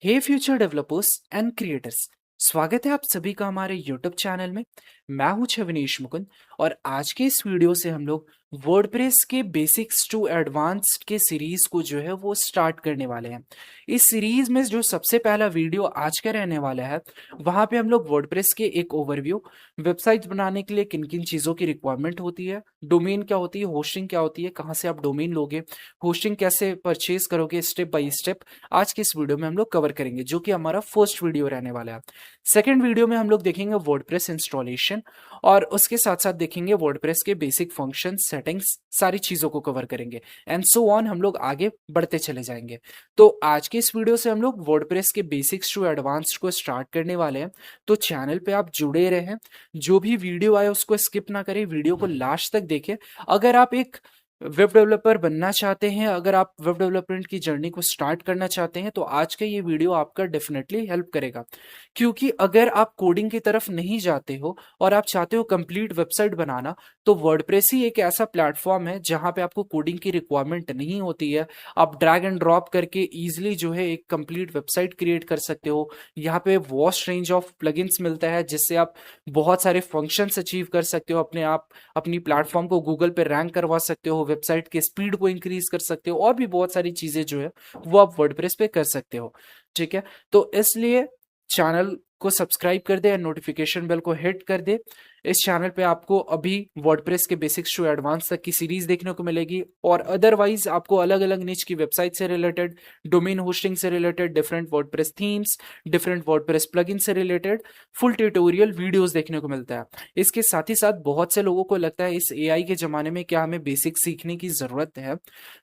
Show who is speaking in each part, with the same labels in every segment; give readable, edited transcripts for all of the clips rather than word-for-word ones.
Speaker 1: Hey future developers and creators. स्वागत है आप सभी का हमारे यूट्यूब चैनल में। मैं हूं छविनेश मुकुंद और आज के इस वीडियो से हम लोग वर्डप्रेस के बेसिक्स टू एडवांस्ड के सीरीज को जो है वो स्टार्ट करने वाले हैं। इस सीरीज में जो सबसे पहला वीडियो आज का रहने वाला है वहां पे हम लोग वर्डप्रेस के एक ओवरव्यू, वेबसाइट बनाने के लिए किन किन चीज़ों की रिक्वायरमेंट होती है, डोमेन क्या होती है, होस्टिंग क्या होती है, कहाँ से आप डोमेन लोगे, होस्टिंग कैसे परचेज करोगे, स्टेप बाय स्टेप आज के इस वीडियो में हम लोग कवर करेंगे, जो कि हमारा फर्स्ट वीडियो रहने वाला है। सेकंड वीडियो में हम लोग देखेंगे वर्डप्रेस इंस्टॉलेशन और उसके साथ साथ देखेंगे वर्डप्रेस के बेसिक फंक्शन, सेटिंग्स, सारी चीज़ों को कवर करेंगे एंड सो ऑन। हम लोग आगे बढ़ते चले जाएंगे। तो आज के इस वीडियो से हम लोग वर्डप्रेस के बेसिक्स टू एडवांस्ड को स्टार्ट करने वाले हैं। तो चैनल पे आप जुड़े रहें, जो भी वीडियो आए उसको स्किप ना करें, वीडियो को लास्ट तक देखें। अगर आप एक वेब डेवलपर बनना चाहते हैं, अगर आप वेब डेवलपमेंट की जर्नी को स्टार्ट करना चाहते हैं, तो आज का ये वीडियो आपका डेफिनेटली हेल्प करेगा। क्योंकि अगर आप कोडिंग की तरफ नहीं जाते हो और आप चाहते हो कंप्लीट वेबसाइट बनाना, तो वर्डप्रेस ही एक ऐसा प्लेटफॉर्म है जहां पे आपको कोडिंग की रिक्वायरमेंट नहीं होती है। आप ड्रैग एंड ड्रॉप करके इजीली जो है एक कंप्लीट वेबसाइट क्रिएट कर सकते हो। यहाँ पे वॉस्ट रेंज ऑफ प्लगइन्स मिलता है जिससे आप बहुत सारे फंक्शंस अचीव कर सकते हो। अपने आप अपनी प्लेटफॉर्म को गूगल पे रैंक करवा सकते हो, वेबसाइट के स्पीड को इंक्रीज कर सकते हो और भी बहुत सारी चीजें जो है वो आप वर्डप्रेस पे कर सकते हो। ठीक है, तो इसलिए चैनल को सब्सक्राइब कर दे, नोटिफिकेशन बेल को हिट कर दे। इस चैनल पे आपको अभी वर्डप्रेस के बेसिक्स टू एडवांस तक की सीरीज देखने को मिलेगी और अदरवाइज आपको अलग अलग निच की वेबसाइट से रिलेटेड, डोमेन होस्टिंग से related, different WordPress themes, different WordPress plugin से रिलेटेड फुल ट्यूटोरियल वीडियोस देखने को मिलता है। इसके साथ ही साथ बहुत से लोगों को लगता है इस एआई के जमाने में क्या हमें बेसिक सीखने की जरूरत है।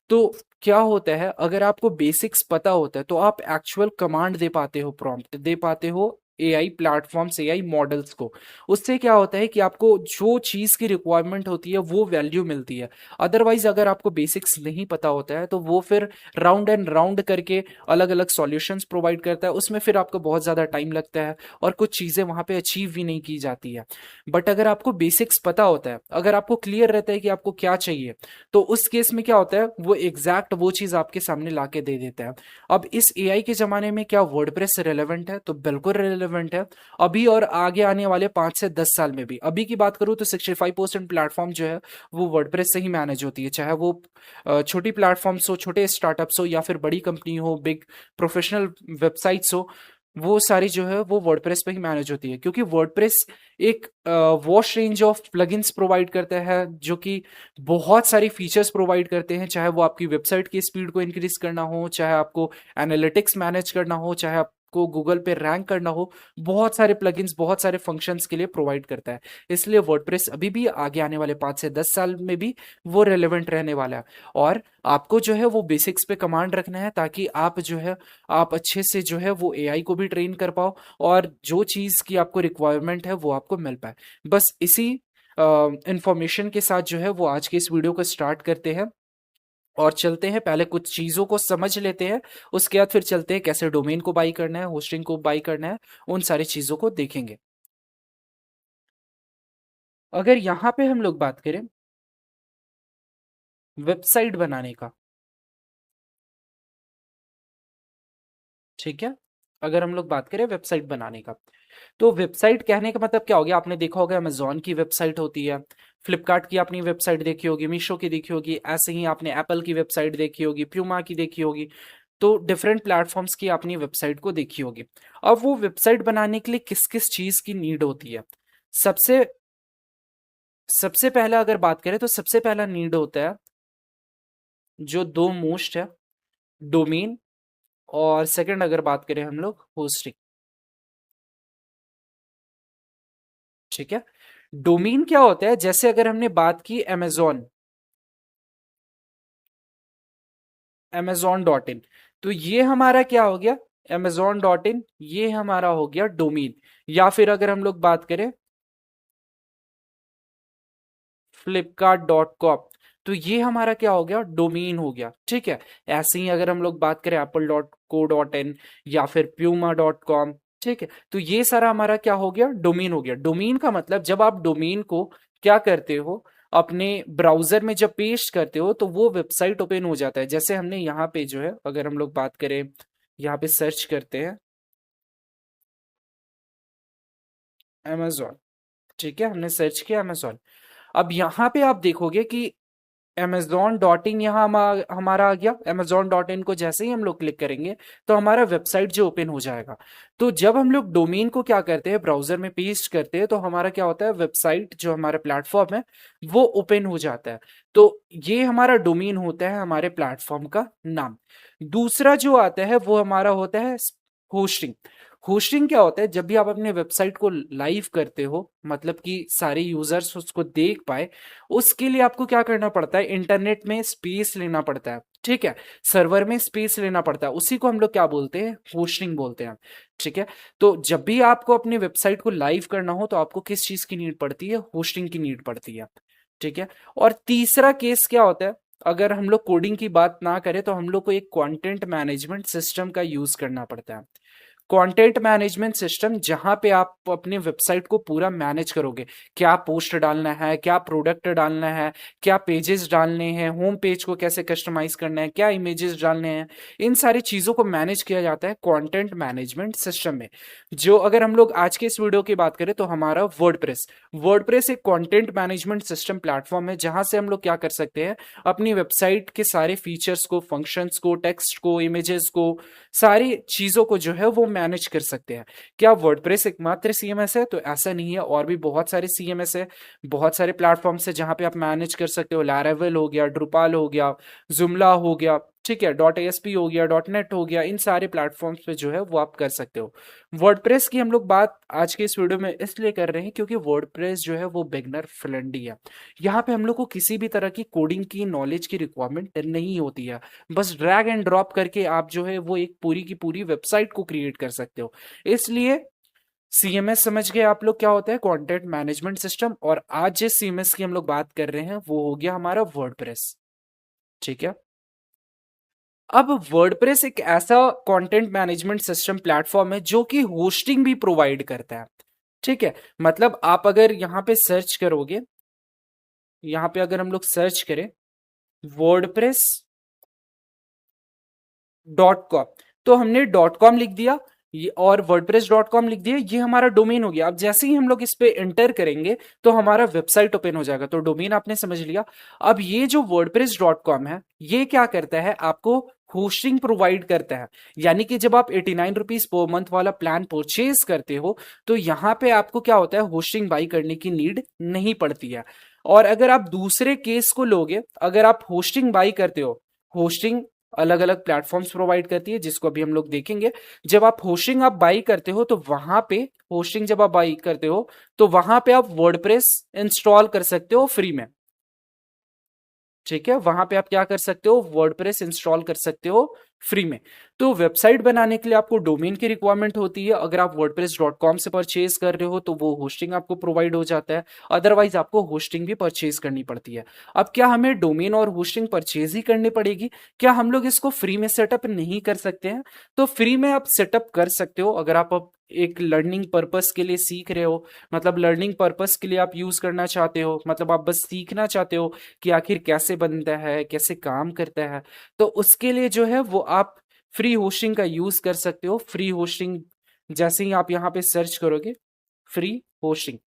Speaker 1: तो क्या होता है, अगर आपको बेसिक्स पता होता है तो आप एक्चुअल कमांड दे पाते हो, प्रॉम्प्ट दे पाते हो एआई प्लेटफॉर्म्स, एआई मॉडल्स को। उससे क्या होता है कि आपको जो चीज की रिक्वायरमेंट होती है वो वैल्यू मिलती है। अदरवाइज अगर आपको बेसिक्स नहीं पता होता है तो वो फिर राउंड एंड राउंड करके अलग अलग सॉल्यूशंस प्रोवाइड करता है, उसमें फिर आपको बहुत ज्यादा टाइम लगता है और कुछ चीजें वहां पे अचीव भी नहीं की जाती है। बट अगर आपको बेसिक्स पता होता है, अगर आपको क्लियर रहता है कि आपको क्या चाहिए, तो उस केस में क्या होता है, वो एग्जैक्ट वो चीज आपके सामने लाके दे देता है। अब इस एआई के जमाने में क्या वर्डप्रेस रेलेवेंट है? तो बिल्कुल रेलेवेंट है। अभी और आगे आने वाले 5 से 10 साल में भी। अभी की बात करूं तो 65% प्लेटफॉर्म जो है वो वर्डप्रेस से ही मैनेज होती है, चाहे वो छोटी प्लेटफॉर्म्स हो, छोटे स्टार्टअप्स हो, या फिर बड़ी कंपनी हो, बिग प्रोफेशनल वेबसाइट्स हो, वो सारी जो है वो वर्डप्रेस पे ही मैनेज होती है। क्योंकि वर्डप्रेस एक wash range of plugins provide करता है जो कि बहुत सारी फीचर्स प्रोवाइड करते हैं, चाहे वो आपकी वेबसाइट की स्पीड को इंक्रीज करना हो, चाहे आपको एनालिटिक्स मैनेज करना हो, चाहे आपको गूगल पे रैंक करना हो। बहुत सारे प्लगइन्स, बहुत सारे फंक्शंस के लिए प्रोवाइड करता है। इसलिए वर्डप्रेस अभी भी आगे आने वाले 5 से 10 साल में भी वो रेलेवेंट रहने वाला है। और आपको जो है वो बेसिक्स पे कमांड रखना है ताकि आप जो है आप अच्छे से जो है वो एआई को भी ट्रेन कर पाओ और जो चीज की आपको रिक्वायरमेंट है वो आपको मिल पाए। बस इसी इंफॉर्मेशन के साथ जो है वो आज के इस वीडियो को स्टार्ट करते हैं और चलते हैं। पहले कुछ चीजों को समझ लेते हैं, उसके बाद फिर चलते हैं कैसे डोमेन को बाई करना है, होस्टिंग को बाई करना है, उन सारी चीजों को देखेंगे। अगर यहां पे हम लोग बात करें वेबसाइट बनाने का, ठीक है, अगर हम लोग बात करें वेबसाइट बनाने का, तो वेबसाइट कहने का मतलब क्या हो गया? आपने देखा होगा अमेजोन की वेबसाइट होती है, फ्लिपकार्ट की आपने वेबसाइट देखी होगी, मीशो की देखी होगी, ऐसे ही आपने एप्पल की वेबसाइट देखी होगी, प्यूमा की देखी होगी। तो डिफरेंट प्लेटफॉर्म्स की आपने वेबसाइट को देखी होगी। अब वो वेबसाइट बनाने के लिए किस किस चीज की नीड होती है? सबसे सबसे पहला अगर बात करें तो सबसे पहला नीड होता है, जो दो मोस्ट है, डोमेन, और सेकंड अगर बात करें हम लोग होस्टिंग। ठीक है, डोमेन क्या होता है? जैसे अगर हमने बात की अमेजोन, amazon.in, तो ये हमारा क्या हो गया? amazon.in, ये हमारा हो गया डोमेन। या फिर अगर हम लोग बात करें flipkart.com, तो ये हमारा क्या हो गया? डोमेन हो गया। ठीक है, ऐसे ही अगर हम लोग बात करें apple.co.in या फिर puma.com, ठीक है, तो ये सारा हमारा क्या हो गया? डोमेन हो गया। डोमेन का मतलब जब आप डोमेन को क्या करते हो, अपने ब्राउजर में जब पेस्ट करते हो तो वो वेबसाइट ओपन हो जाता है। जैसे हमने यहाँ पे जो है, अगर हम लोग बात करें यहाँ पे सर्च करते हैं amazon। ठीक है, हमने सर्च किया amazon। अब यहाँ पे आप देखोगे कि amazon.in यहाँ हमारा आ गया। amazon.in को जैसे ही हम लोग क्लिक करेंगे तो हमारा वेबसाइट जो ओपन हो जाएगा। तो जब हम लोग डोमेन को क्या करते हैं, ब्राउजर में पेस्ट करते हैं, तो हमारा क्या होता है, वेबसाइट जो हमारा प्लेटफॉर्म है वो ओपन हो जाता है। तो ये हमारा डोमेन होता है हमारे प्लेटफॉर्म का नाम। दूसरा जो आता है वो हमारा होता है होस्टिंग। होस्टिंग क्या होता है, जब भी आप अपने वेबसाइट को लाइव करते हो, मतलब कि सारे यूजर्स उसको देख पाए, उसके लिए आपको क्या करना पड़ता है, इंटरनेट में स्पेस लेना पड़ता है। ठीक है, सर्वर में स्पेस लेना पड़ता है, उसी को हम लोग क्या बोलते हैं, होस्टिंग बोलते हैं। ठीक है, तो जब भी आपको अपनी वेबसाइट को लाइव करना हो तो आपको किस चीज की नीड पड़ती है, होस्टिंग की नीड पड़ती है। ठीक है, और तीसरा केस क्या होता है, अगर हम लोग कोडिंग की बात ना करें तो हम लोग को एक कंटेंट मैनेजमेंट सिस्टम का यूज करना पड़ता है। कंटेंट मैनेजमेंट सिस्टम, जहां पे आप अपने वेबसाइट को पूरा मैनेज करोगे, क्या पोस्ट डालना है, क्या प्रोडक्ट डालना है, क्या पेजेस डालने हैं, होम पेज को कैसे कस्टमाइज करना है, क्या इमेजेस डालने हैं, इन सारी चीजों को मैनेज किया जाता है कंटेंट मैनेजमेंट सिस्टम में। जो अगर हम लोग आज के इस वीडियो की बात करें तो हमारा वर्डप्रेस, वर्डप्रेस एक कंटेंट मैनेजमेंट सिस्टम प्लेटफॉर्म है, जहां से हम लोग क्या कर सकते हैं, अपनी वेबसाइट के सारे फीचर्स को, फंक्शंस को, टेक्स्ट को, इमेजेस को, सारी चीजों को जो है वो मैनेज कर सकते हैं। क्या वर्डप्रेस एकमात्र सीएमएस है, तो ऐसा नहीं है, और भी बहुत सारे सीएमएस है, बहुत सारे प्लेटफॉर्म्स है जहां पे आप मैनेज कर सकते हो। लैरावेल हो गया, ड्रुपाल हो गया, जुमला हो गया, ठीक है, डॉट ASP हो गया, डॉट नेट हो गया, इन सारे प्लेटफॉर्म्स पे जो है वो आप कर सकते हो। वर्डप्रेस की हम लोग बात आज के इस वीडियो में इसलिए कर रहे हैं क्योंकि वर्डप्रेस जो है वो बिगनर फ्रेंडली है। यहाँ पे हम लोग को किसी भी तरह की कोडिंग की नॉलेज की रिक्वायरमेंट नहीं होती है। बस ड्रैग एंड ड्रॉप करके आप जो है वो एक पूरी की पूरी वेबसाइट को क्रिएट कर सकते हो। इसलिए सीएमएस समझ गए आप लोग क्या होता है, कंटेंट मैनेजमेंट सिस्टम। और आज जिस सीएमएस की हम लोग बात कर रहे हैं वो हो गया हमारा वर्डप्रेस। ठीक है, अब वर्डप्रेस एक ऐसा कंटेंट मैनेजमेंट सिस्टम प्लेटफॉर्म है जो कि होस्टिंग भी प्रोवाइड करता है। ठीक है, मतलब आप अगर यहाँ पे सर्च करोगे, यहाँ पे अगर हम लोग सर्च करें वर्डप्रेस .com, तो हमने .com लिख दिया ये, और wordpress.com लिख दिया, ये हमारा डोमेन हो गया। अब जैसे ही हम लोग इस पे एंटर करेंगे तो हमारा वेबसाइट ओपन हो जाएगा। तो डोमेन आपने समझ लिया। अब ये जो wordpress.com है, ये क्या करता है, आपको होस्टिंग प्रोवाइड करता है। यानी कि जब आप 89 रुपीज पर मंथ वाला प्लान परचेज करते हो तो यहाँ पे आपको क्या होता है, होस्टिंग बाई करने की नीड नहीं पड़ती है। और अगर आप दूसरे केस को लोगे, अगर आप होस्टिंग बाई करते हो, होस्टिंग अलग अलग प्लेटफॉर्म्स प्रोवाइड करती है जिसको अभी हम लोग देखेंगे। जब आप होस्टिंग आप बाई करते हो तो वहां पे, होस्टिंग जब आप बाई करते हो तो वहां पे आप वर्डप्रेस इंस्टॉल कर सकते हो फ्री में। ठीक है, वहां पे आप क्या कर सकते हो, वर्डप्रेस इंस्टॉल कर सकते हो फ्री में। तो वेबसाइट बनाने के लिए आपको डोमेन की रिक्वायरमेंट होती है। अगर आप wordpress.com से परचेज कर रहे हो तो वो होस्टिंग आपको प्रोवाइड हो जाता है, अदरवाइज आपको होस्टिंग भी परचेज करनी पड़ती है। अब क्या हमें डोमेन और होस्टिंग परचेज ही करनी पड़ेगी, क्या हम लोग इसको फ्री में सेटअप नहीं कर सकते हैं? तो फ्री में आप सेटअप कर सकते हो। अगर आप अब एक लर्निंग पर्पस के लिए सीख रहे हो, मतलब लर्निंग पर्पस के लिए आप यूज करना चाहते हो, मतलब आप बस सीखना चाहते हो कि आखिर कैसे बनता है, कैसे काम करता है, तो उसके लिए जो है वो आप फ्री होस्टिंग का यूज कर सकते हो। फ्री होस्टिंग जैसे ही आप यहाँ पे सर्च करोगे फ्री होस्टिंग,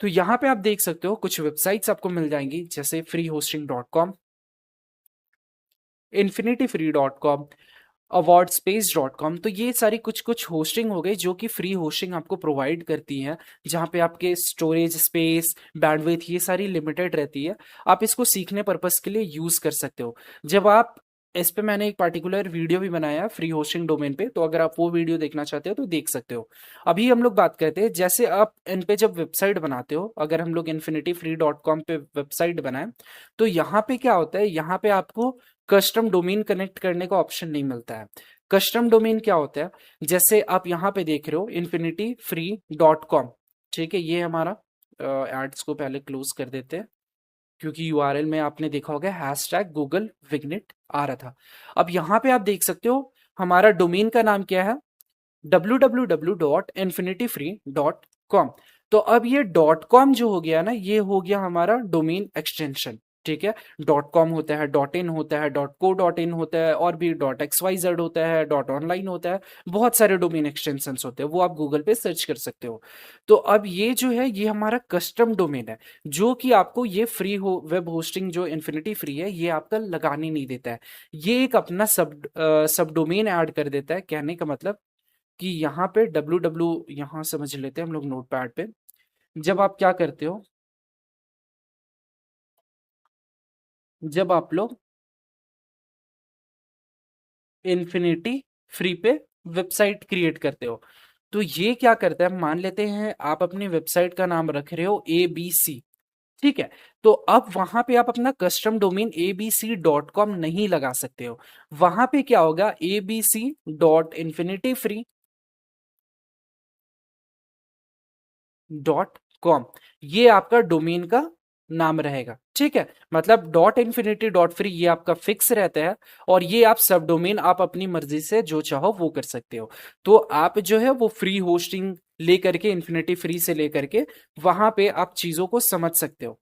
Speaker 1: तो यहाँ पे आप देख सकते हो कुछ वेबसाइट्स आपको मिल जाएंगी, जैसे freehosting.com, infinityfree.com, awardspace.com। तो ये सारी कुछ कुछ होस्टिंग हो गई जो कि फ्री होस्टिंग आपको प्रोवाइड करती है, जहां पे आपके स्टोरेज स्पेस, बैंडविड्थ, ये सारी लिमिटेड रहती है। आप इसको सीखने पर्पस के लिए यूज कर सकते हो। जब आप इस पे मैंने एक पर्टिकुलर वीडियो भी बनाया है फ्री होस्टिंग डोमेन पे, तो अगर आप वो वीडियो देखना चाहते हो तो देख सकते हो। अभी हम लोग बात करते हैं, जैसे आप इन पे जब वेबसाइट बनाते हो, अगर हम लोग infinityfree.com पे वेबसाइट बनाएं तो यहाँ पे क्या होता है, यहाँ पे आपको कस्टम डोमेन कनेक्ट करने का ऑप्शन नहीं मिलता है। कस्टम डोमेन क्या होता है, जैसे आप यहाँ पे देख रहे हो infinityfree.com। ठीक है, ये हमारा एड्स को पहले क्लोज कर देते हैं, क्योंकि यूआरएल में आपने देखा होगा हैशटैग गूगल विग्नेट आ रहा था। अब यहाँ पे आप देख सकते हो हमारा डोमेन का नाम क्या है, www.infinityfree.com। तो अब ये .com जो हो गया ना, ये हो गया हमारा डोमेन एक्सटेंशन। ठीक है। डॉट कॉम होता है, डॉट इन होता है, डॉट को डॉट इन होता है, और भी डॉट एक्स वाई जेड होता है, डॉट ऑनलाइन होता है। बहुत सारे डोमेन एक्सटेंशंस होते हैं, वो आप गूगल पे सर्च कर सकते हो। तो अब ये जो है ये हमारा कस्टम डोमेन है, जो कि आपको ये फ्री हो वेब होस्टिंग जो इन्फिनिटी फ्री है ये आपका लगाने नहीं देता है। ये एक अपना सब डोमेन ऐड कर देता है। कहने का मतलब कि यहाँ पे डब्ल्यू डब्ल्यू, यहाँ समझ लेते हैं हम लोग नोटपैड पे। जब आप क्या करते हो, जब आप लोग इन्फिनिटी फ्री पे वेबसाइट क्रिएट करते हो, तो ये क्या करता है, मान लेते हैं आप अपनी वेबसाइट का नाम रख रहे हो ABC, ठीक है। तो अब वहां पे आप अपना कस्टम डोमेन abc.com नहीं लगा सकते हो। वहां पे क्या होगा, abc.infinityfree.com, ये आपका डोमेन का नाम रहेगा, ठीक है। मतलब .infinity.free ये आपका फिक्स रहता है, और ये आप सब डोमेन आप अपनी मर्जी से जो चाहो वो कर सकते हो। तो आप जो है वो फ्री होस्टिंग लेकर के, इन्फिनिटी फ्री से लेकर के वहां पे आप चीजों को समझ सकते हो।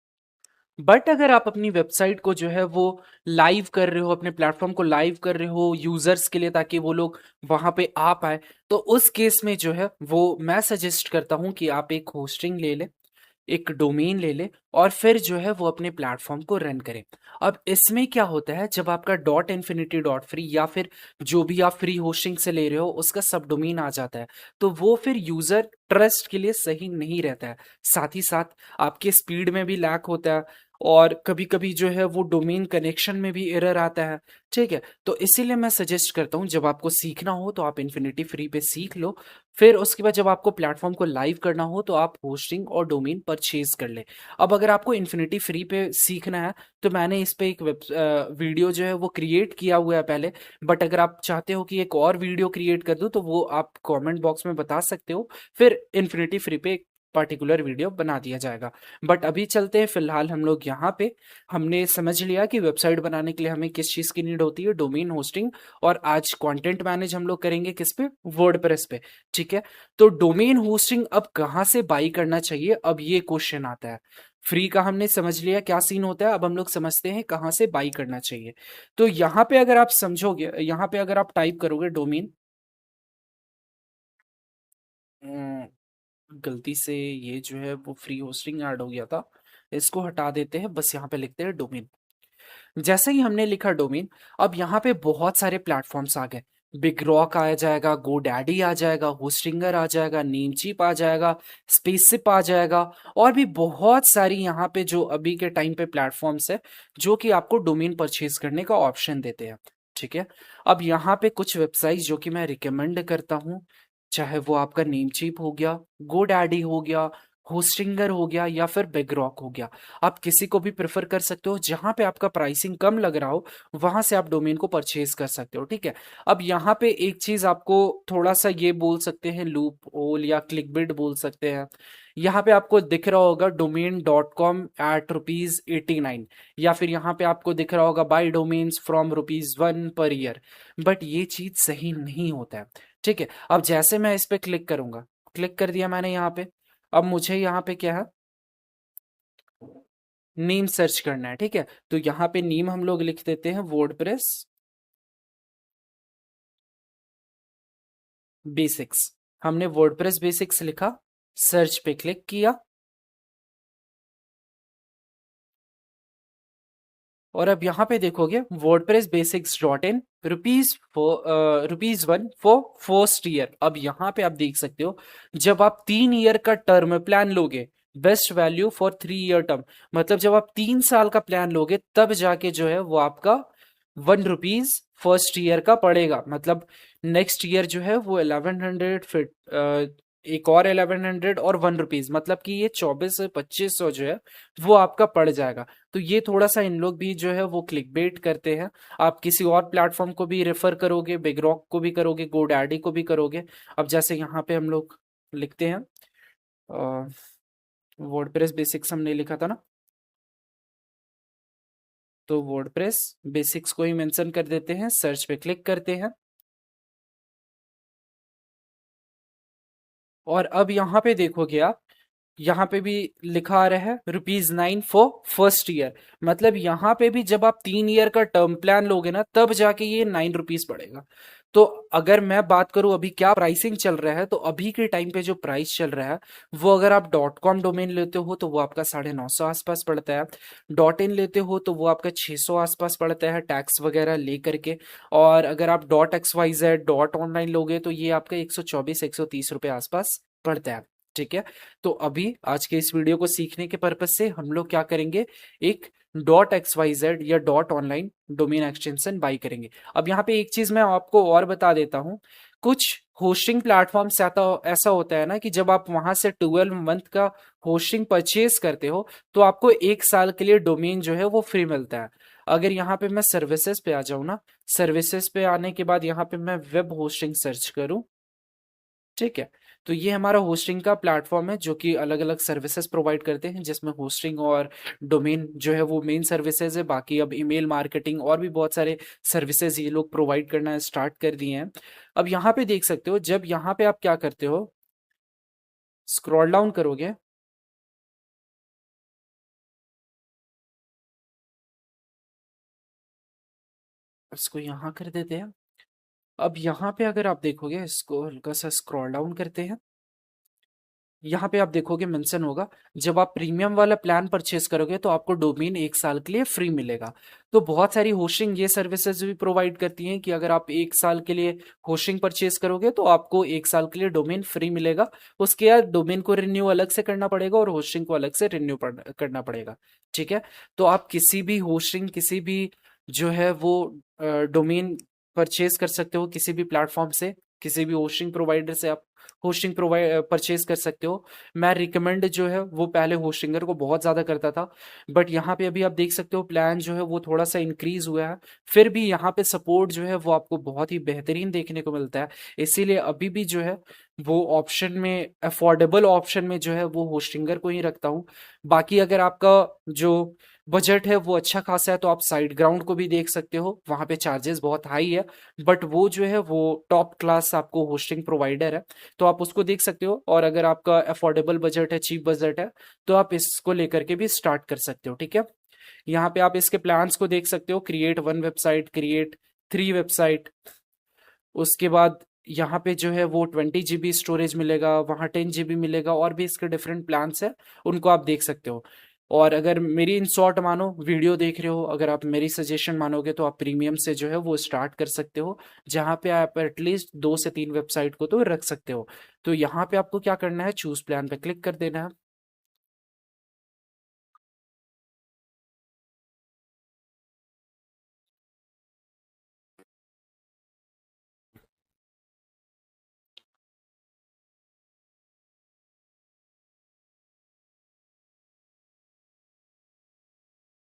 Speaker 1: बट अगर आप अपनी वेबसाइट को जो है वो लाइव कर रहे हो, अपने प्लेटफॉर्म को लाइव कर रहे हो यूजर्स के लिए, ताकि वो लोग वहां पे आ पाए, तो उस केस में जो है वो मैं सजेस्ट करता हूं कि आप एक होस्टिंग ले लें, एक डोमेन ले ले, और फिर जो है वो अपने प्लेटफॉर्म को रन करें। अब इसमें क्या होता है, जब आपका .infinity.free या फिर जो भी आप फ्री होस्टिंग से ले रहे हो उसका सब डोमेन आ जाता है, तो वो फिर यूजर ट्रस्ट के लिए सही नहीं रहता है। साथ ही साथ आपके स्पीड में भी लैक होता है, और कभी कभी जो है वो डोमेन कनेक्शन में भी एरर आता है, ठीक है। तो इसीलिए मैं सजेस्ट करता हूँ, जब आपको सीखना हो तो आप इन्फिनिटी फ्री पे सीख लो, फिर उसके बाद जब आपको प्लेटफॉर्म को लाइव करना हो तो आप होस्टिंग और डोमेन परचेज कर ले। अब अगर आपको इन्फिनिटी फ्री पे सीखना है, तो मैंने इस पे एक वीडियो जो है वो क्रिएट किया हुआ है पहले। बट अगर आप चाहते हो कि एक और वीडियो क्रिएट कर दूं, तो वो आप कमेंट बॉक्स में बता सकते हो, फिर इन्फिनिटी फ्री पे एक पर्टिकुलर वीडियो बना दिया जाएगा। बट अभी चलते हैं फिलहाल हम लोग यहाँ पे। हमने समझ लिया कि वेबसाइट बनाने के लिए हमें किस चीज़ की नीड होती है, डोमेन होस्टिंग, और आज कंटेंट मैनेज हम लोग करेंगे किस पे, वर्डप्रेस पे, ठीक है। तो डोमेन होस्टिंग अब कहाँ से बाई करना चाहिए, अब ये क्वेश्चन आता है। फ्री का हमने समझ लिया क्या सीन होता है, अब हम लोग समझते हैं कहाँ से बाई करना चाहिए। तो यहाँ पे अगर आप समझोगे, यहाँ पे अगर आप टाइप करोगे डोमेन, गलती से ये जो है वो फ्री होस्टिंग ऐड हो गया था, इसको हटा देते हैं, बस यहाँ पे लिखते हैं डोमेन। जैसे ही हमने लिखा डोमेन, अब यहाँ पे बहुत सारे प्लेटफॉर्म्स आ गए। बिग रॉक आ जाएगा, गो डैडी आ जाएगा, होस्टिंगर आ जाएगा, नेमचीप आ जाएगा, स्पेसशिप आ जाएगा, और भी बहुत सारी यहाँ पे जो अभी के टाइम पे प्लेटफॉर्म्स है, जो कि आपको डोमेन परचेज करने का ऑप्शन देते हैं, ठीक है। अब यहाँ पे कुछ वेबसाइट जो कि मैं रिकमेंड करता हूँ, चाहे वो आपका नेमचीप हो गया, गो डैडी हो गया, होस्टिंगर हो गया, या फिर बिगरॉक हो गया, आप किसी को भी प्रेफर कर सकते हो। जहां पे आपका प्राइसिंग कम लग रहा हो वहां से आप डोमेन को परचेज कर सकते हो, ठीक है। अब यहाँ पे एक चीज आपको थोड़ा सा ये बोल सकते हैं, लूप होल या क्लिकबिट बोल सकते हैं। यहाँ पे आपको दिख रहा होगा domain.com@₹89, या फिर यहाँ पे आपको दिख रहा होगा bye domains from ₹1 per year. But ये चीज सही नहीं होता है, ठीक है। अब जैसे मैं इस पे क्लिक करूंगा, क्लिक कर दिया मैंने यहाँ पे। अब मुझे यहाँ पे क्या है, नेम सर्च करना है, ठीक है। तो यहाँ पे नेम हम लोग लिख देते हैं वर्डप्रेस बेसिक्स। हमने वर्डप्रेस बेसिक्स लिखा, सर्च पे क्लिक किया, और अब यहाँ पे देखोगे wordpress-basics.in, ₹1 फॉर फर्स्ट ईयर। अब यहाँ पे आप देख सकते हो, जब आप 3 ईयर का टर्म प्लान लोगे, best value for 3 year term, मतलब जब आप 3 साल का प्लान लोगे तब जाके जो है वो आपका ₹1 फर्स्ट ईयर का पड़ेगा। मतलब नेक्स्ट ईयर जो है वो 1100, फिर एक और 1100 और ₹1, मतलब कि ये 2400 से 2500 जो है वो आपका पड़ जाएगा। तो ये थोड़ा सा इन लोग भी जो है वो क्लिक बेट करते हैं। आप किसी और प्लेटफॉर्म को भी रेफर करोगे, बिगरॉक को भी करोगे, गोडैडी को भी करोगे। अब जैसे यहाँ पे हम लोग लिखते हैं, वर्डप्रेस बेसिक्स हमने लिखा था ना, तो वर्डप्रेस बेसिक्स को ही मेंशन कर देते हैं, सर्च पे क्लिक करते हैं, और अब यहाँ पे देखोगे आप, यहाँ पे भी लिखा आ रहा है ₹9 फॉर फर्स्ट ईयर। मतलब यहाँ पे भी जब आप 3 ईयर का टर्म प्लान लोगे ना, तब जाके ये ₹9 पड़ेगा। तो अगर मैं बात करूं अभी क्या प्राइसिंग चल रहा है, तो अभी के टाइम पे जो प्राइस चल रहा है, वो अगर आप .com डोमेन लेते हो तो वो आपका 950 आसपास पड़ता है। .in लेते हो तो वो आपका 600 आसपास पड़ता है टैक्स वगैरह लेकर के। और अगर आप .xyz .online लोगे तो ये आपका 124-130 रुपये आसपास पड़ता है। ठीक है। तो अभी आज के इस वीडियो को सीखने के पर्पज से हम लोग क्या करेंगे, एक .xyz या .online डोमेन एक्सटेंशन बाई करेंगे। अब यहाँ पे एक चीज मैं आपको और बता देता हूँ। कुछ होस्टिंग प्लेटफॉर्म से आता ऐसा होता है ना कि जब आप वहां से 12 मंथ का होस्टिंग परचेज करते हो तो आपको 1 साल के लिए डोमेन जो है वो फ्री मिलता है। अगर यहाँ पे मैं सर्विसेज पे आ जाऊँ ना, सर्विसेज पे आने के बाद यहाँ पे मैं वेब होस्टिंग सर्च करूँ। ठीक है। तो ये हमारा होस्टिंग का प्लेटफॉर्म है जो कि अलग अलग सर्विसेज प्रोवाइड करते हैं, जिसमें होस्टिंग और डोमेन जो है वो मेन सर्विसेज है। बाकी अब ईमेल मार्केटिंग और भी बहुत सारे सर्विसेज ये लोग प्रोवाइड करना स्टार्ट कर दिए हैं। अब यहाँ पे देख सकते हो, जब यहाँ पे आप क्या करते हो, स्क्रॉल डाउन करोगे, इसको यहाँ कर देते हैं। अब यहाँ पे अगर आप देखोगे, इसको हल्का सा स्क्रॉल डाउन करते हैं, यहाँ पे आप देखोगे मेंशन होगा, जब आप प्रीमियम वाला प्लान परचेस करोगे तो आपको डोमेन 1 साल के लिए फ्री मिलेगा। तो बहुत सारी होस्टिंग ये सर्विसेज भी प्रोवाइड करती हैं कि अगर आप 1 साल के लिए होस्टिंग परचेस करोगे तो आपको 1 साल के लिए डोमेन फ्री मिलेगा। उसके बाद डोमेन को रिन्यू अलग से करना पड़ेगा और होस्टिंग को अलग से रिन्यू करना पड़ेगा। ठीक है। तो आप किसी भी होस्टिंग, किसी भी जो है वो डोमेन परचेज कर सकते हो किसी भी प्लेटफॉर्म से, किसी भी होस्टिंग प्रोवाइडर से आप होस्टिंग प्रोवाइड परचेज कर सकते हो। मैं रिकमेंड जो है वो पहले होस्टिंगर को बहुत ज़्यादा करता था, बट यहाँ पे अभी आप देख सकते हो प्लान जो है वो थोड़ा सा इंक्रीज हुआ है। फिर भी यहाँ पे सपोर्ट जो है वो आपको बहुत ही बेहतरीन देखने को मिलता है। इसीलिए अभी भी जो है वो ऑप्शन में, अफोर्डेबल ऑप्शन में जो है वो होस्टिंगर को ही रखता हूँ। बाकी अगर आपका जो बजट है वो अच्छा खासा है तो आप साइड ग्राउंड को भी देख सकते हो, वहाँ पे चार्जेस बहुत हाई है, बट वो जो है वो टॉप क्लास आपको होस्टिंग प्रोवाइडर है, तो आप उसको देख सकते हो। और अगर आपका अफोर्डेबल बजट है, चीप बजट है, तो आप इसको लेकर के भी स्टार्ट कर सकते हो। ठीक है। यहाँ पे आप इसके प्लान्स को देख सकते हो, क्रिएट 1 वेबसाइट, क्रिएट 3 वेबसाइट। उसके बाद यहाँ पे जो है वो 20 GB स्टोरेज मिलेगा, वहाँ 10 GB मिलेगा, और भी इसके डिफरेंट प्लान्स है, उनको आप देख सकते हो। और अगर मेरी इन शॉर्ट मानो, वीडियो देख रहे हो, अगर आप मेरी सजेशन मानोगे तो आप प्रीमियम से जो है वो स्टार्ट कर सकते हो, जहाँ पे आप एटलीस्ट 2 से 3 वेबसाइट को तो रख सकते हो। तो यहाँ पे आपको क्या करना है, चूज प्लान पे क्लिक कर देना है।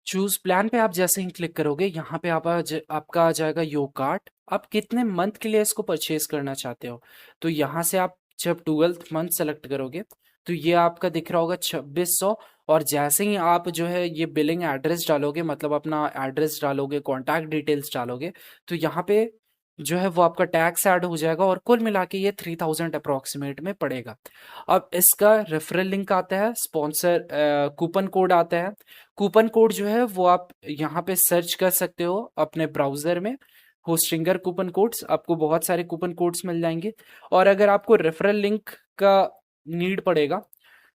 Speaker 1: चूज प्लान पे आप जैसे ही क्लिक करोगे, यहाँ पे आपका आ जाएगा योर कार्ट, आप कितने मंथ के लिए इसको परचेज करना चाहते हो। तो यहाँ से आप जब 12th मंथ सेलेक्ट करोगे तो ये आपका दिख रहा होगा 2600। और जैसे ही आप जो है ये बिलिंग एड्रेस डालोगे, मतलब अपना एड्रेस डालोगे, कॉन्टैक्ट डिटेल्स डालोगे, तो यहाँ पे जो है वो आपका टैक्स ऐड हो जाएगा, और कुल मिला के ये 3000 अप्रोक्सीमेट में पड़ेगा। अब इसका रेफरल लिंक आता है, स्पॉन्सर कूपन कोड आता है। कूपन कोड जो है वो आप यहाँ पे सर्च कर सकते हो अपने ब्राउजर में, होस्टिंगर कूपन कोड्स, आपको बहुत सारे कूपन कोड्स मिल जाएंगे। और अगर आपको रेफरल लिंक का नीड पड़ेगा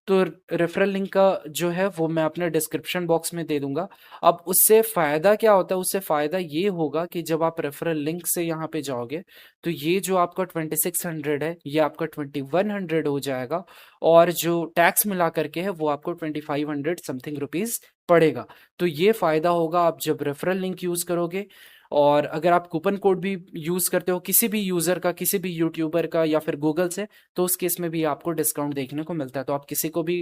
Speaker 1: तो रेफरल लिंक का जो है वो मैं अपने डिस्क्रिप्शन बॉक्स में दे दूंगा। अब उससे फायदा क्या होता है, उससे फायदा ये होगा कि जब आप रेफरल लिंक से यहाँ पे जाओगे तो ये जो आपका 2600 है ये आपका 2100 हो जाएगा, और जो टैक्स मिला करके है वो आपको 2500 समथिंग रुपीज पड़ेगा। तो ये फायदा होगा आप जब रेफरल लिंक यूज करोगे। और अगर आप कूपन कोड भी यूज करते हो किसी भी यूजर का, किसी भी यूट्यूबर का या फिर गूगल से, तो उस केस में भी आपको डिस्काउंट देखने को मिलता है। तो आप किसी को भी,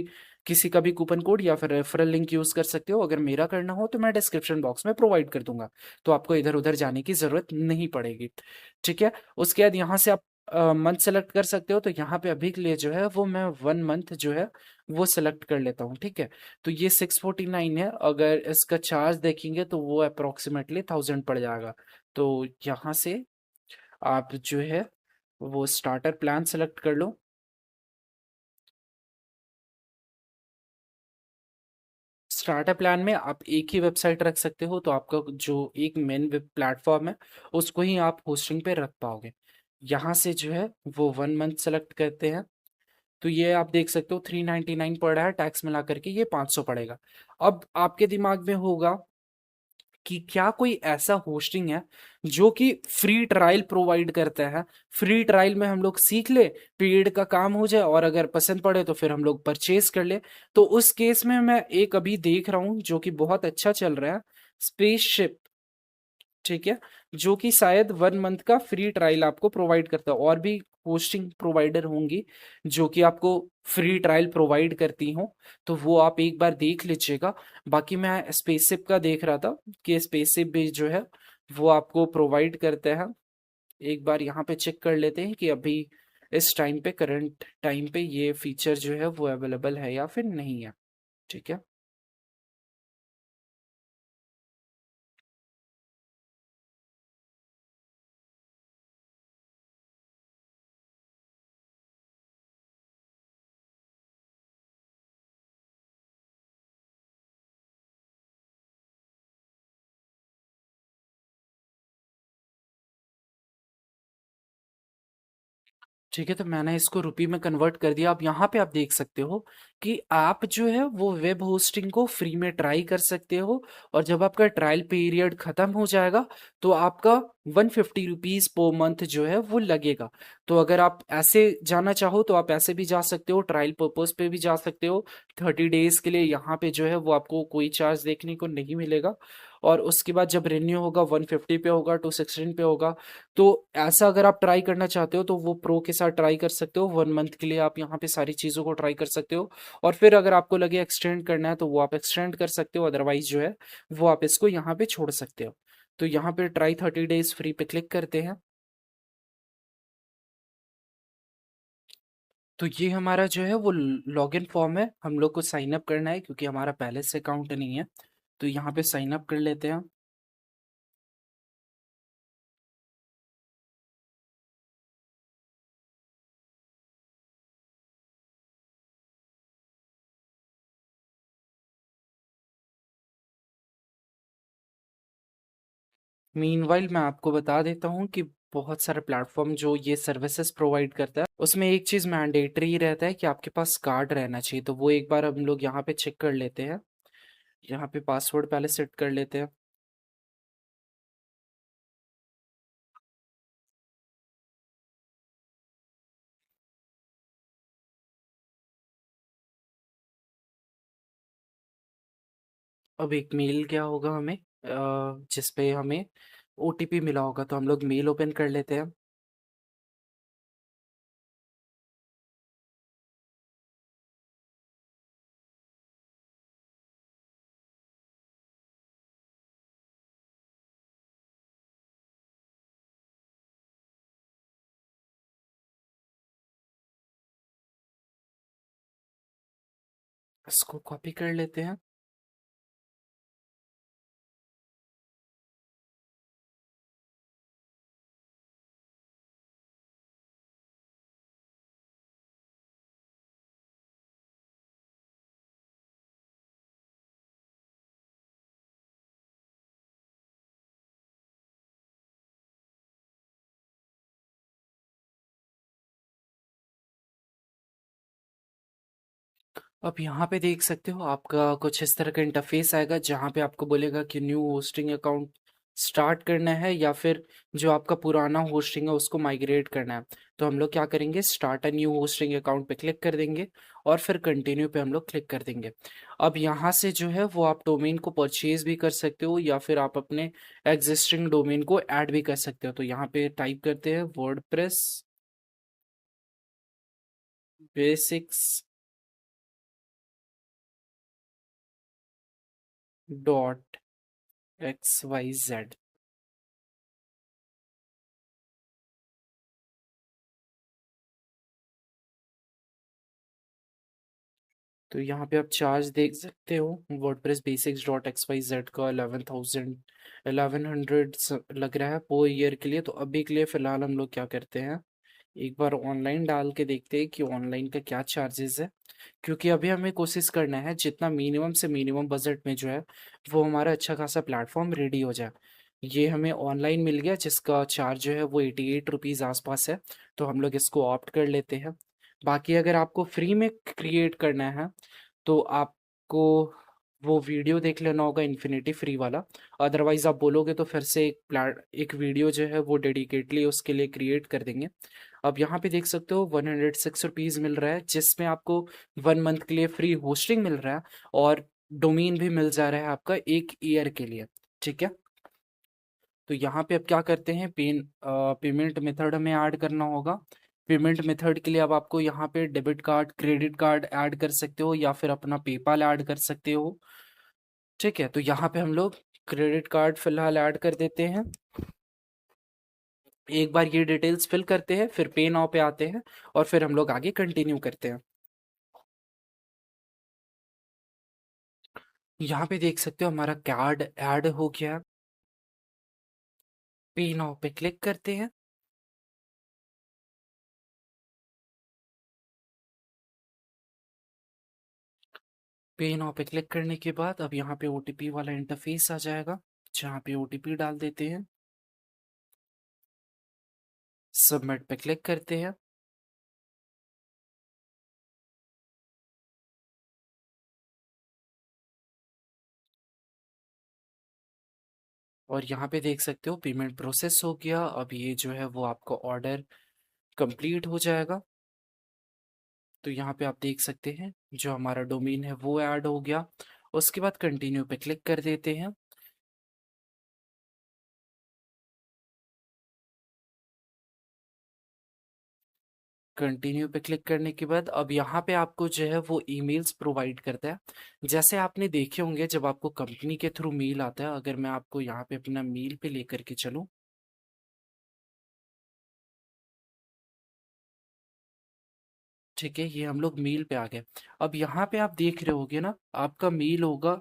Speaker 1: किसी का भी कूपन कोड या फिर रेफरल लिंक यूज कर सकते हो। अगर मेरा करना हो तो मैं डिस्क्रिप्शन बॉक्स में प्रोवाइड कर दूंगा, तो आपको इधर उधर जाने की जरूरत नहीं पड़ेगी। ठीक है। उसके बाद यहाँ से आप मंथ सेलेक्ट कर सकते हो, तो यहाँ पे अभी के लिए जो है वो मैं 1 मंथ जो है वो सेलेक्ट कर लेता हूँ। ठीक है। तो ये 649 है, अगर इसका चार्ज देखेंगे तो वो अप्रोक्सीमेटली 1000 पड़ जाएगा। तो यहाँ से आप जो है वो स्टार्टर प्लान सेलेक्ट कर लो। स्टार्टर प्लान में आप एक ही वेबसाइट रख सकते हो, तो आपका जो एक मेन वेब प्लेटफॉर्म है उसको ही आप होस्टिंग पे रख पाओगे। यहाँ से जो है वो 1 मंथ सेलेक्ट करते हैं, तो ये आप देख सकते हो 399 पड़ रहा है, टैक्स मिला करके ये 500 पड़ेगा। अब आपके दिमाग में होगा कि क्या कोई ऐसा होस्टिंग है जो कि फ्री ट्रायल प्रोवाइड करता है, फ्री ट्रायल में हम लोग सीख ले, पेड का काम हो जाए, और अगर पसंद पड़े तो फिर हम लोग परचेज कर ले। तो उस केस में मैं एक अभी देख रहा हूँ जो कि बहुत अच्छा चल रहा है, स्पेसशिप। ठीक है, जो कि शायद 1 मंथ का फ्री ट्रायल आपको प्रोवाइड करता है। और भी होस्टिंग प्रोवाइडर होंगी जो कि आपको फ्री ट्रायल प्रोवाइड करती हो, तो वो आप एक बार देख लीजिएगा। बाकी मैं स्पेसशिप का देख रहा था कि स्पेसशिप भी जो है वो आपको प्रोवाइड करते हैं। एक बार यहाँ पे चेक कर लेते हैं कि अभी इस टाइम पे, करंट टाइम पे, ये फीचर जो है वो अवेलेबल है या फिर नहीं है। ठीक है, ठीक है, तो मैंने इसको रुपी में कन्वर्ट कर दिया। अब यहाँ पे आप देख सकते हो कि आप जो है वो वेब होस्टिंग को फ्री में ट्राई कर सकते हो, और जब आपका ट्रायल पीरियड खत्म हो जाएगा तो आपका 150 रुपीज पर मंथ जो है वो लगेगा। तो अगर आप ऐसे जाना चाहो तो आप ऐसे भी जा सकते हो, ट्रायल पर्पज पे भी जा सकते हो 30 डेज के लिए। यहाँ पे जो है वो आपको कोई चार्ज देखने को नहीं मिलेगा, और उसके बाद जब रिन्यू होगा 150 पे होगा, 216 पे होगा। तो ऐसा अगर आप ट्राई करना चाहते हो तो वो प्रो के साथ ट्राई कर सकते हो, 1 मंथ के लिए आप यहाँ पे सारी चीज़ों को ट्राई कर सकते हो। और फिर अगर आपको लगे एक्सटेंड करना है तो वो आप एक्सटेंड कर सकते हो, अदरवाइज जो है वो आप इसको यहाँ पे छोड़ सकते हो। तो यहाँ पे ट्राई 30 डेज फ्री पे क्लिक करते हैं। तो ये हमारा जो है वो लॉगिन फॉर्म है, हम लोग को साइन अप करना है क्योंकि हमारा पहले से अकाउंट नहीं है। तो यहाँ पे साइन अप कर लेते हैं। मीनवाइल मैं आपको बता देता हूँ कि बहुत सारे प्लेटफॉर्म जो ये सर्विसेज प्रोवाइड करता है उसमें एक चीज़ मैंडेटरी ही रहता है कि आपके पास कार्ड रहना चाहिए। तो वो एक बार हम लोग यहाँ पे चेक कर लेते हैं। यहाँ पे पासवर्ड पहले सेट कर लेते हैं। अब एक मेल क्या होगा हमें, जिसपे हमें ओटीपी मिला होगा, तो हम लोग मेल ओपन कर लेते हैं। इसको कॉपी कर लेते हैं। अब यहाँ पे देख सकते हो आपका कुछ इस तरह का इंटरफेस आएगा जहाँ पे आपको बोलेगा कि न्यू होस्टिंग अकाउंट स्टार्ट करना है या फिर जो आपका पुराना होस्टिंग है उसको माइग्रेट करना है। तो हम लोग क्या करेंगे, start a new hosting account पे क्लिक कर देंगे, और फिर कंटिन्यू पे हम लोग क्लिक कर देंगे। अब यहाँ से जो है वो आप डोमेन को परचेज भी कर सकते हो या फिर आप अपने एग्जिस्टिंग डोमेन को ऐड भी कर सकते हो। तो यहाँ पे टाइप करते हैं वर्डप्रेस बेसिक्स डॉट XYZ। तो यहाँ पे आप चार्ज देख सकते हो, वर्डप्रेस बेसिक्स डॉट XYZ का 11,000 1100 लग रहा है पर ईयर के लिए। तो अभी के लिए फिलहाल हम लोग क्या करते हैं एक बार ऑनलाइन डाल के देखते हैं कि ऑनलाइन का क्या चार्जेस है, क्योंकि अभी हमें कोशिश करना है जितना मिनिमम से मिनिमम बजट में जो है वो हमारा अच्छा खासा प्लेटफॉर्म रेडी हो जाए। ये हमें ऑनलाइन मिल गया जिसका चार्ज जो है वो 88 रुपीज़ आसपास है, तो हम लोग इसको ऑप्ट कर लेते हैं। बाकी अगर आपको फ्री में क्रिएट करना है तो आपको वो वीडियो देख लेना होगा इन्फिनिटी फ्री वाला। अदरवाइज आप बोलोगे तो फिर से एक वीडियो जो है वो डेडिकेटली उसके लिए क्रिएट कर देंगे। अब यहाँ पे देख सकते हो 106 रुपीज़ मिल रहा है, जिसमें आपको 1 मंथ के लिए फ्री होस्टिंग मिल रहा है और डोमेन भी मिल जा रहा है आपका 1 ईयर के लिए। ठीक है, तो यहाँ पे अब क्या करते हैं, पेमेंट मेथड हमें ऐड करना होगा। पेमेंट मेथड के लिए अब आपको यहाँ पे debit card, credit card add कर सकते हो या फिर अपना पेपाल ऐड कर सकते हो। ठीक है, तो यहाँ पे हम लोग क्रेडिट कार्ड फिलहाल ऐड कर देते हैं। एक बार ये डिटेल्स फिल करते हैं, फिर पे नाउ पे आते हैं और फिर हम लोग आगे कंटिन्यू करते हैं। यहाँ पे देख सकते हो हमारा कार्ड ऐड हो गया। पे नाउ पे क्लिक करते हैं। पे नाउ पे क्लिक करने के बाद अब यहाँ पे ओटीपी वाला इंटरफेस आ जाएगा, जहाँ पे ओटीपी डाल देते हैं। सबमिट पे क्लिक करते हैं और यहाँ पे देख सकते हो पेमेंट प्रोसेस हो गया। अब ये जो है वो आपका ऑर्डर कंप्लीट हो जाएगा। तो यहाँ पे आप देख सकते हैं जो हमारा डोमेन है वो ऐड हो गया। उसके बाद कंटिन्यू पे क्लिक कर देते हैं। कंटिन्यू पे क्लिक करने के बाद अब यहाँ पे आपको जो है वो ईमेल्स प्रोवाइड करता है। जैसे आपने देखे होंगे जब आपको कंपनी के थ्रू मेल आता है, अगर मैं आपको यहाँ पे अपना मेल पे लेकर के चलूँ। ठीक है, ये हम लोग मेल पे आ गए। अब यहाँ पे आप देख रहे होगे ना, आपका मेल होगा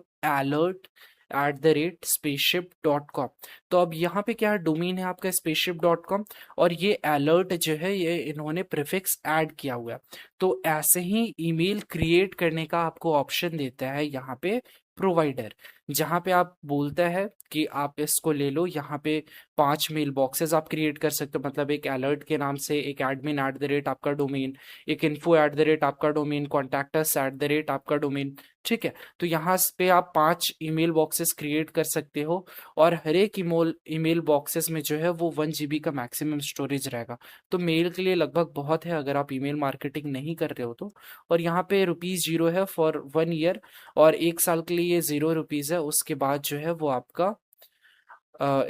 Speaker 1: alert@spaceship.com। तो अब यहाँ पे क्या है, डोमेन है आपका spaceship.com और ये अलर्ट जो है ये इन्होंने प्रीफिक्स ऐड किया हुआ है। तो ऐसे ही ईमेल क्रिएट करने का आपको ऑप्शन देता है यहाँ पे प्रोवाइडर, जहाँ पे आप बोलता है कि आप इसको ले लो। यहाँ पे 5 मेल बॉक्सेस आप क्रिएट कर सकते हो, मतलब एक अलर्ट के नाम से, एक admin@, आपका डोमेन, एक info@ आपका डोमेन, contactus@ आपका डोमेन। ठीक है, तो यहाँ पे आप 5 ईमेल बॉक्सेस क्रिएट कर सकते हो और हर एक ईमेल बॉक्सेस में जो है वो 1 GB का मैक्सिमम स्टोरेज रहेगा। तो मेल के लिए लगभग बहुत है अगर आप ईमेल मार्केटिंग नहीं कर रहे हो तो। और यहाँ पे ₹0 है फॉर 1 ईयर और 1 साल के लिए ये ₹0 है। उसके बाद जो है वो आपका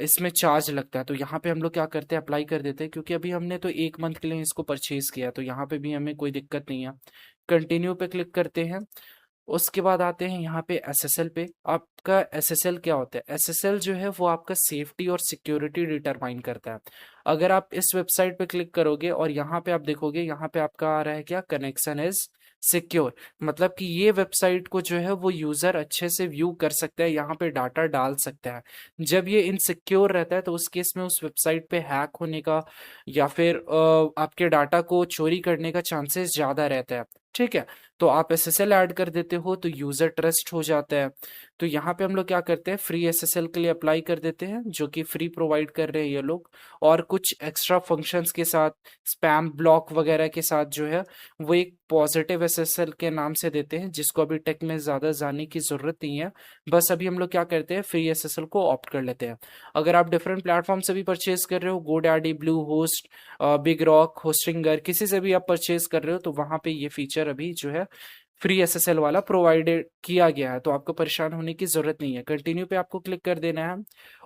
Speaker 1: इसमें चार्ज लगता है। तो यहाँ पे हम लोग क्या करते हैं, अप्लाई कर देते हैं, क्योंकि अभी हमने तो 1 मंथ के लिए इसको परचेज किया, तो यहाँ पे भी हमें कोई दिक्कत नहीं है। कंटिन्यू पे क्लिक करते हैं। उसके बाद आते हैं यहाँ पे एसएसएल पे। आपका एसएसएल क्या होता है, एसएसएल जो है वो आपका सेफ्टी और सिक्योरिटी डिटरमाइन करता है। अगर आप इस वेबसाइट पे क्लिक करोगे और यहाँ पे आप देखोगे, यहाँ पे आपका आ रहा है क्या, कनेक्शन इज सिक्योर, मतलब कि ये वेबसाइट को जो है वो यूजर अच्छे से व्यू कर सकता है, यहाँ पे डाटा डाल सकता है। जब ये इनसिक्योर रहता है तो उस केस में उस वेबसाइट पे हैक होने का या फिर आपके डाटा को चोरी करने का चांसेस ज्यादा रहता है। ठीक है, तो आप एसएसएल ऐड कर देते हो तो यूजर ट्रस्ट हो जाता है। तो यहाँ पे हम लोग क्या करते हैं, फ्री एसएसएल के लिए अप्लाई कर देते हैं, जो कि फ्री प्रोवाइड कर रहे हैं ये लोग, और कुछ एक्स्ट्रा फंक्शंस के साथ, स्पैम ब्लॉक वगैरह के साथ जो है वो एक पॉजिटिव एसएसएल के नाम से देते हैं, जिसको अभी टेक में ज्यादा जानने की जरूरत नहीं है। बस अभी हम लोग क्या करते हैं, फ्री एसएसएल को ऑप्ट कर लेते हैं। अगर आप डिफरेंट प्लेटफॉर्म से भी परचेज कर रहे हो, GoDaddy, blue host, big rock, Hostinger, किसी से भी आप परचेज कर रहे हो, तो वहां पे ये फीचर अभी जो है फ्री एसएसएल वाला प्रोवाइडेड किया गया है, तो आपको परेशान होने की जरूरत नहीं है। कंटिन्यू पे आपको क्लिक कर देना है।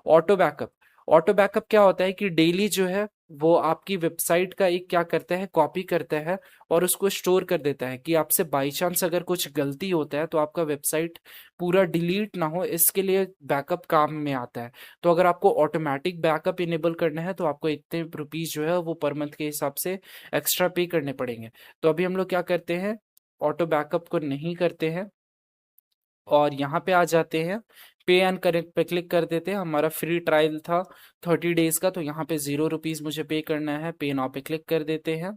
Speaker 1: ऑटो बैकअप, ऑटो बैकअप क्या होता है कि डेली जो है वो आपकी वेबसाइट का एक क्या करता है, कॉपी करता है और उसको स्टोर कर देता है कि आपसे बाई चांस अगर कुछ गलती होता है तो आपका वेबसाइट पूरा डिलीट ना हो, इसके लिए बैकअप काम में आता है। तो अगर आपको ऑटोमेटिक बैकअप इनेबल करना है तो आपको इतने रुपीज जो है वो पर मंथ के हिसाब से एक्स्ट्रा पे करने पड़ेंगे। तो अभी हम लोग क्या करते हैं, ऑटो बैकअप को नहीं करते हैं और यहाँ पे आ जाते हैं, पे एंड करेक्ट पे क्लिक कर देते हैं। हमारा फ्री ट्रायल था 30 डेज का, तो यहाँ पे ₹0 मुझे पे करना है। पे नाउ पे क्लिक कर देते हैं।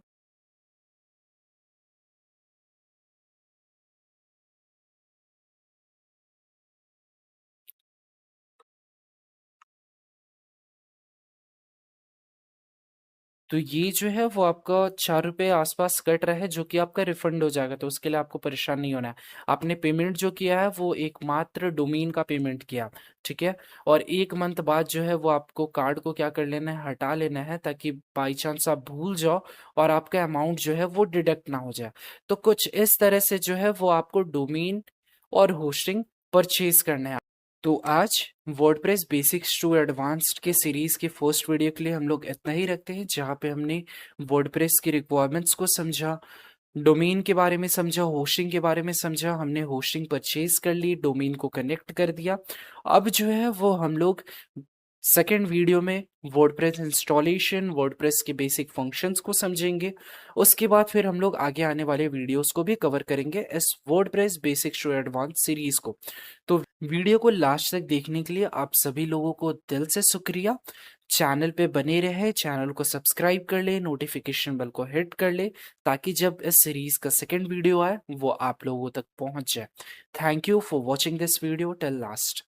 Speaker 1: तो ये जो है वो आपका ₹4 आसपास कट रहा है, जो कि आपका रिफंड हो जाएगा, तो उसके लिए आपको परेशान नहीं होना है। आपने पेमेंट जो किया है वो एकमात्र डोमेन का पेमेंट किया, ठीक है। और 1 मंथ बाद जो है वो आपको कार्ड को क्या कर लेना है, हटा लेना है, ताकि बाई चांस आप भूल जाओ और आपका अमाउंट जो है वो डिडक्ट ना हो जाए। तो कुछ इस तरह से जो है वो आपको डोमेन और होस्टिंग परचेज करना है। तो आज वर्डप्रेस बेसिक्स टू एडवांस्ड के सीरीज के फर्स्ट वीडियो के लिए हम लोग इतना ही रखते हैं, जहाँ पे हमने वर्डप्रेस की रिक्वायरमेंट्स को समझा, डोमेन के बारे में समझा, होस्टिंग के बारे में समझा। हमने होस्टिंग परचेज कर ली, डोमेन को कनेक्ट कर दिया। अब जो है वो हम लोग सेकेंड वीडियो में वर्डप्रेस इंस्टॉलेशन, वर्डप्रेस के बेसिक फंक्शंस को समझेंगे। उसके बाद फिर हम लोग आगे आने वाले वीडियोस को भी कवर करेंगे इस WordPress basics to advance series को। तो वीडियो को लास्ट तक देखने के लिए आप सभी लोगों को दिल से शुक्रिया। चैनल पे बने रहे, चैनल को सब्सक्राइब कर ले, नोटिफिकेशन बेल को हिट कर ले, ताकि जब इस सीरीज का सेकेंड वीडियो आए वो आप लोगों तक पहुंच जाए। Thank you for watching this video till last.